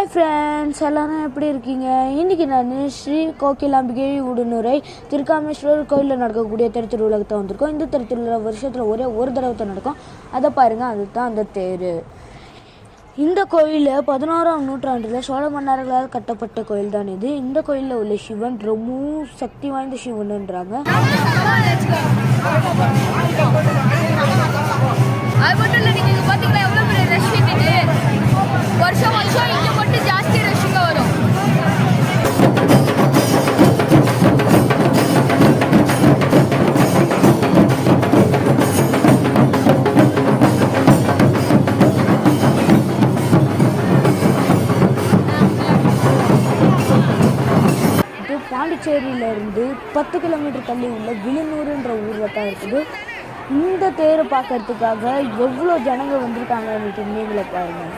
Hi friends, எல்லாரும் எப்படி இருக்கீங்க? இன்றைக்கி நான் ஸ்ரீ கோகிலாம்பிகை உடுனுரை திருக்காமேஸ்வரர் கோயிலில் நடக்கக்கூடிய திருத்திருவிழாக்கு வந்திருக்கோம். இந்த திருத்திருவிழா வருஷத்தில் ஒரு தடவை நடக்கும். அதை பாருங்கள், அதுதான் அந்த தேர். இந்த கோயில் 16ஆம் நூற்றாண்டில் சோழ மன்னர்களால் கட்டப்பட்ட கோயில் தான் இது. இந்த கோயிலில் உள்ள சிவன் ரொம்ப சக்தி வாய்ந்த சிவன்ன்றாங்க. அது மட்டும் இல்லை, நீங்கள் இங்கே பார்த்தீங்கன்னா எவ்வளோ பெரிய ரஷ் இருக்குது. வருஷம் இங்கே மட்டும் ஜாஸ்தி ரஷ்ஷுங்க வரும். இது பாண்டிச்சேரியிலேருந்து 10 கிலோமீட்டர் தள்ளி உள்ள விழுநூறுன்ற ஊரில் தான் இருக்குது. இந்த தேரை பார்க்கறதுக்காக எவ்வளோ ஜனங்க வந்திருக்காங்கன்னு நீங்களே பாருங்கள்.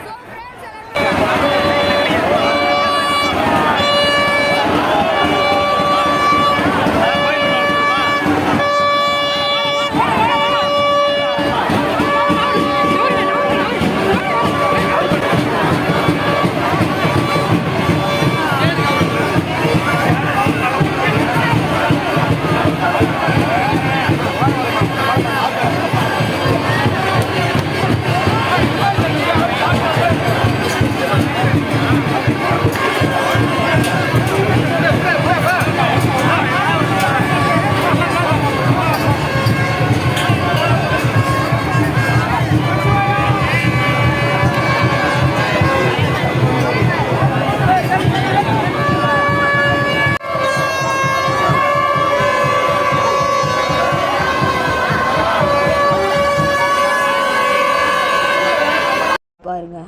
பாருங்க,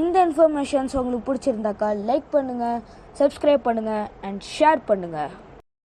இந்த இன்ஃபர்மேஷன்ஸ் உங்களுக்கு பிடிச்சிருந்தாக்கா லைக் பண்ணுங்கள், சப்ஸ்கிரைப் பண்ணுங்கள் அண்ட் ஷேர் பண்ணுங்கள்.